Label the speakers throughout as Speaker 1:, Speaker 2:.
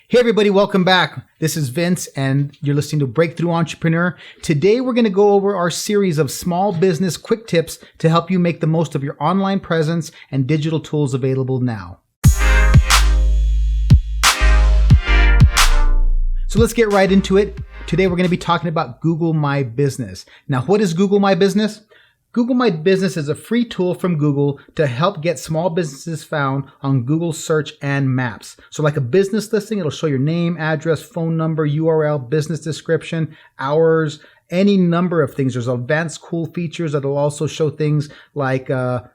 Speaker 1: Hey everybody, welcome back. This is Vince and you're listening to Breakthrough Entrepreneur. Today we're going to go over our series of small business quick tips to help you make the most of your online presence and digital tools available now. So let's get right into it. Today we're going to be talking about Google My Business. Now, what is Google My Business? Google My Business is a free tool from Google to help get small businesses found on Google Search and Maps. So like a business listing, it'll show your name, address, phone number, URL, business description, hours, any number of things. There's advanced cool features that'll also show things like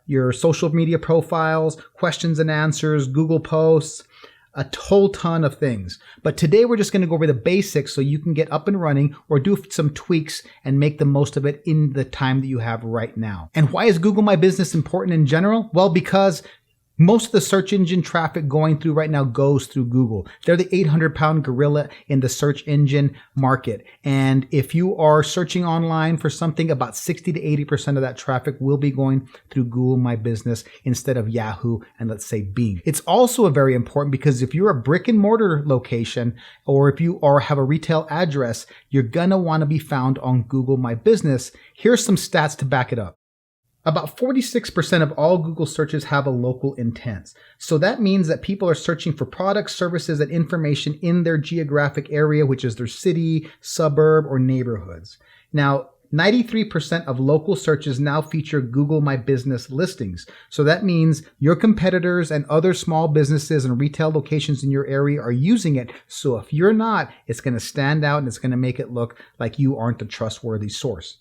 Speaker 1: your social media profiles, questions and answers, Google Posts, a whole ton of things. But today we're just going to go over the basics so you can get up and running or do some tweaks and make the most of it in the time that you have right now. And why is Google My Business important in general? Well, because most of the search engine traffic going through right now goes through Google. They're the 800-pound gorilla in the search engine market. And if you are searching online for something, about 60 to 80% of that traffic will be going through Google My Business instead of Yahoo and let's say Bing. It's also very important because if you're a brick and mortar location or if you have a retail address, you're gonna wanna be found on Google My Business. Here's some stats to back it up. About 46% of all Google searches have a local intent. So that means that people are searching for products, services, and information in their geographic area, which is their city, suburb, or neighborhoods. Now, 93% of local searches now feature Google My Business listings. So that means your competitors and other small businesses and retail locations in your area are using it. So if you're not, it's going to stand out and it's going to make it look like you aren't a trustworthy source.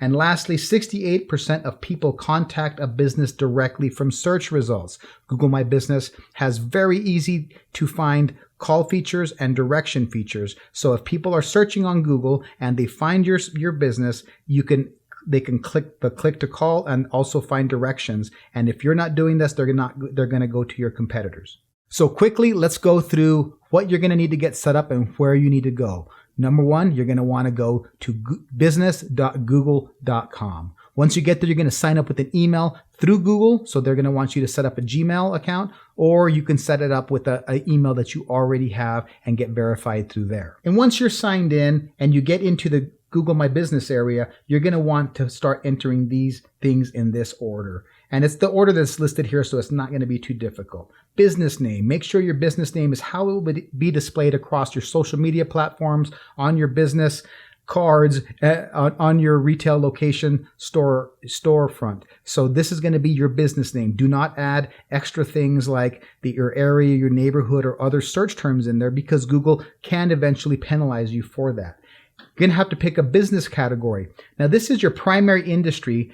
Speaker 1: And lastly, 68% of people contact a business directly from search results. Google My Business has very easy to find call features and direction features. So if people are searching on Google and they find your business, they can click the click to call and also find directions. And if you're not doing this, they're going to go to your competitors. So quickly, let's go through what you're going to need to get set up and where you need to go. Number one, you're going to want to go to business.google.com. Once you get there, you're going to sign up with an email through Google. So they're going to want you to set up a Gmail account, or you can set it up with an email that you already have and get verified through there. And once you're signed in and you get into the Google My Business area, you're going to want to start entering these things in this order. And it's the order that's listed here, so it's not going to be too difficult. Business name. Make sure your business name is how it will be displayed across your social media platforms, on your business cards, on your retail location storefront. So this is going to be your business name. Do not add extra things like your area, your neighborhood, or other search terms in there because Google can eventually penalize you for that. You're going to have to pick a business category. Now, this is your primary industry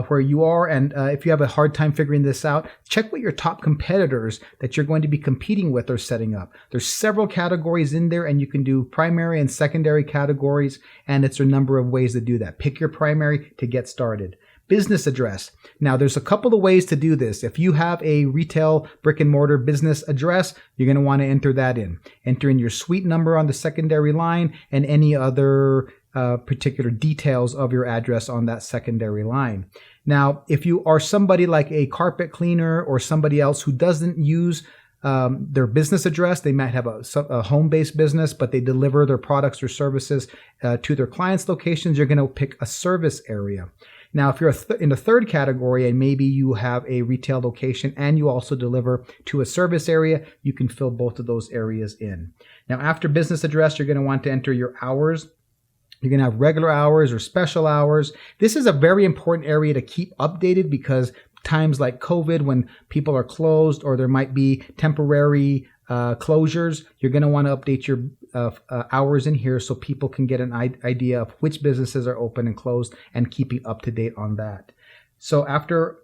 Speaker 1: where you are, and if you have a hard time figuring this out, check what your top competitors that you're going to be competing with are setting up. There's several categories in there, and you can do primary and secondary categories, and it's a number of ways to do that. Pick your primary to get started. Business address. Now, there's a couple of ways to do this. If you have a retail brick and mortar business address, you're going to want to enter that in. Enter in your suite number on the secondary line and any other particular details of your address on that secondary line. Now, if you are somebody like a carpet cleaner or somebody else who doesn't use their business address, they might have a home-based business, but they deliver their products or services to their clients' locations, you're going to pick a service area. Now, if you're in the third category and maybe you have a retail location and you also deliver to a service area, you can fill both of those areas in. Now, after business address, you're going to want to enter your hours. You're going to have regular hours or special hours. This is a very important area to keep updated because times like COVID, when people are closed or there might be temporary closures, you're going to want to update your hours in here so people can get an idea of which businesses are open and closed and keeping up to date on that. So after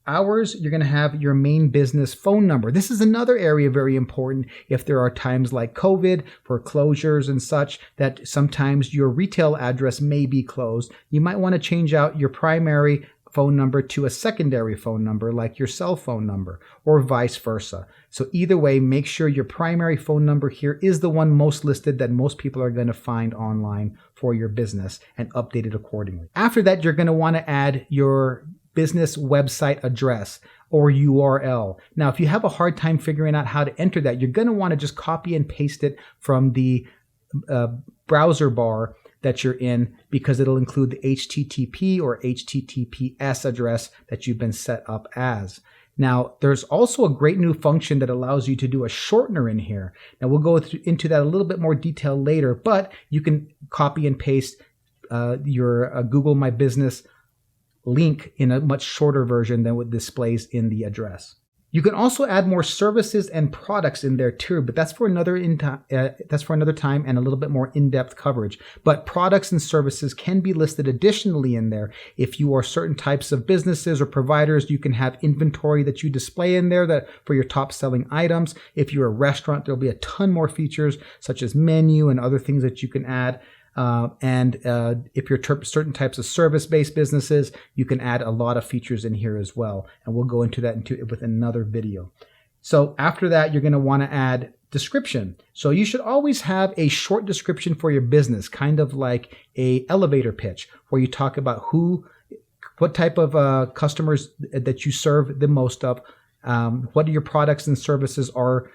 Speaker 1: hours, you're going to have your main business phone number. This is another area very important if there are times like COVID for closures and such that sometimes your retail address may be closed. You might want to change out your primary phone number to a secondary phone number like your cell phone number or vice versa. So either way, make sure your primary phone number here is the one most listed that most people are going to find online for your business and update it accordingly. After that, you're going to want to add your business website address or URL. Now, if you have a hard time figuring out how to enter that, you're going to want to just copy and paste it from the browser bar that you're in, because it'll include the HTTP or HTTPS address that you've been set up as. Now, there's also a great new function that allows you to do a shortener in here. Now, we'll go into that a little bit more detail later, but you can copy and paste your Google My Business link in a much shorter version than what displays in the address. You can also add more services and products in there too, but that's for another time and a little bit more in-depth coverage. But products and services can be listed additionally in there. If you are certain types of businesses or providers, you can have inventory that you display in there that for your top selling items. If you're a restaurant, there'll be a ton more features such as menu and other things that you can add. If you're certain types of service-based businesses, you can add a lot of features in here as well. And we'll go into that with another video. So after that, you're going to want to add description. So you should always have a short description for your business, kind of like a elevator pitch, where you talk about what type of customers that you serve the most of, what your products and services are,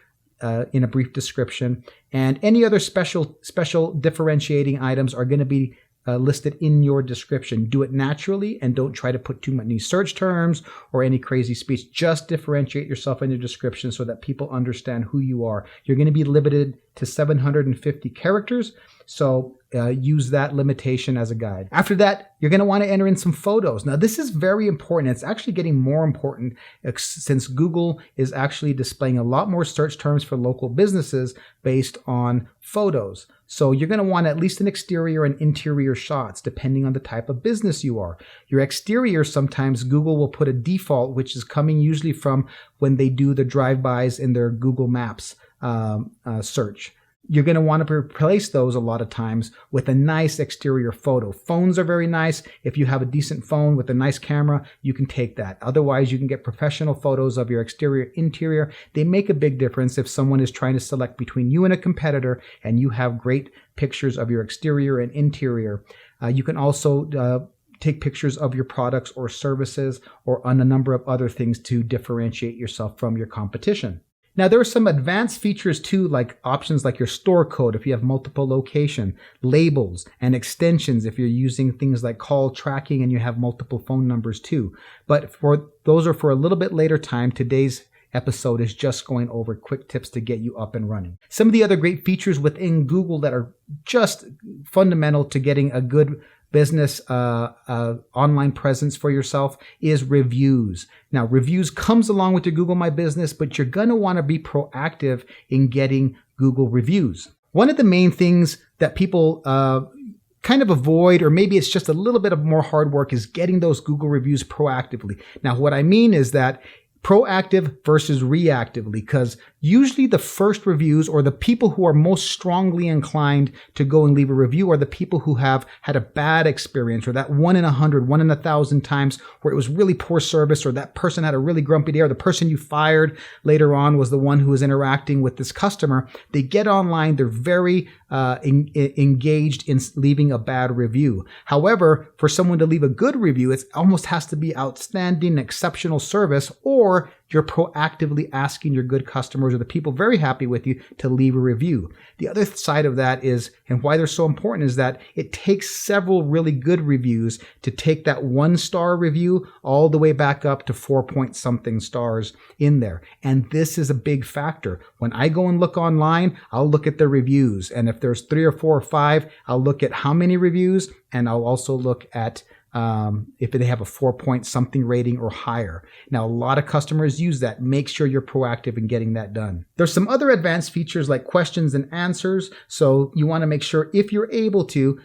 Speaker 1: in a brief description, and any other special differentiating items are going to be listed in your description. Do it naturally and don't try to put too many search terms or any crazy speech. Just differentiate yourself in your description so that people understand who you are. You're going to be limited to 750 characters, so use that limitation as a guide. After that, you're going to want to enter in some photos. Now, this is very important. It's actually getting more important since Google is actually displaying a lot more search terms for local businesses based on photos. So you're going to want at least an exterior and interior shots, depending on the type of business you are. Your exterior, sometimes Google will put a default, which is coming usually from when they do the drive-bys in their Google Maps search. You're going to want to replace those a lot of times with a nice exterior photo. Phones are very nice. If you have a decent phone with a nice camera, you can take that. Otherwise, you can get professional photos of your exterior, interior. They make a big difference if someone is trying to select between you and a competitor and you have great pictures of your exterior and interior. You can also take pictures of your products or services or on a number of other things to differentiate yourself from your competition. Now, there are some advanced features too, like options like your store code if you have multiple location, labels, and extensions if you're using things like call tracking and you have multiple phone numbers too. But those are for a little bit later time. Today's episode is just going over quick tips to get you up and running. Some of the other great features within Google that are just fundamental to getting a good business online presence for yourself is reviews. Now, reviews comes along with your Google My Business, but you're going to want to be proactive in getting Google reviews. One of the main things that people kind of avoid, or maybe it's just a little bit of more hard work, is getting those Google reviews proactively. Now, what I mean is that proactive versus reactively, because usually the first reviews or the people who are most strongly inclined to go and leave a review are the people who have had a bad experience, or that 1 in 100, 1 in 1,000 times where it was really poor service, or that person had a really grumpy day, or the person you fired later on was the one who was interacting with this customer. They get online, they're very engaged in leaving a bad review. However, for someone to leave a good review, it almost has to be outstanding, exceptional service, or you're proactively asking your good customers or the people very happy with you to leave a review. The other side of that is, and why they're so important, is that it takes several really good reviews to take that 1-star review all the way back up to 4-point-something stars in there. And this is a big factor. When I go and look online, I'll look at the reviews. And if there's 3 or 4 or 5, I'll look at how many reviews, and I'll also look at if they have a 4-point-something rating or higher. Now, a lot of customers use that. Make sure you're proactive in getting that done. There's some other advanced features like questions and answers. So you want to make sure, if you're able to,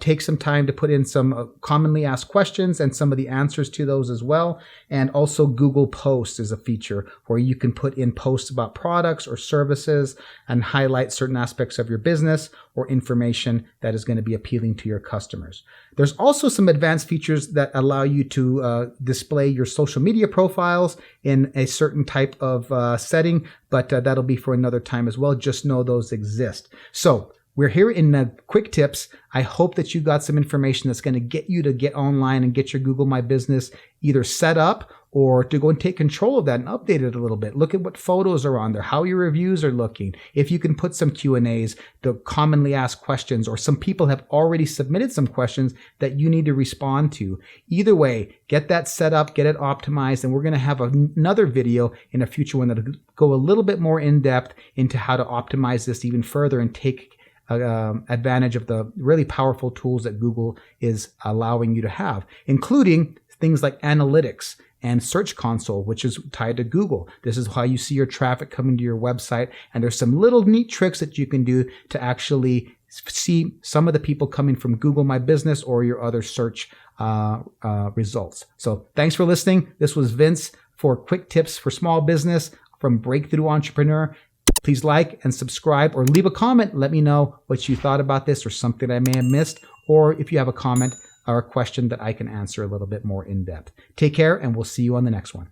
Speaker 1: take some time to put in some commonly asked questions and some of the answers to those as well. And also Google Posts is a feature where you can put in posts about products or services and highlight certain aspects of your business or information that is going to be appealing to your customers. There's also some advanced features that allow you to display your social media profiles in a certain type of setting, but that'll be for another time as well. Just know those exist. So we're here in quick tips. I hope that you got some information that's going to get you to get online and get your Google My Business either set up or to go and take control of that and update it a little bit. Look at what photos are on there, how your reviews are looking. If you can put some Q&As, the commonly asked questions, or some people have already submitted some questions that you need to respond to. Either way, get that set up, get it optimized, and we're going to have another video in a future one that'll go a little bit more in depth into how to optimize this even further and take advantage of the really powerful tools that Google is allowing you to have, including things like analytics and Search Console, which is tied to Google. This is how you see your traffic coming to your website. And there's some little neat tricks that you can do to actually see some of the people coming from Google My Business or your other search results. So thanks for listening. This was Vince for Quick Tips for Small Business from Breakthrough Entrepreneur. Please like and subscribe or leave a comment. Let me know what you thought about this or something I may have missed, or if you have a comment or a question that I can answer a little bit more in depth. Take care, and we'll see you on the next one.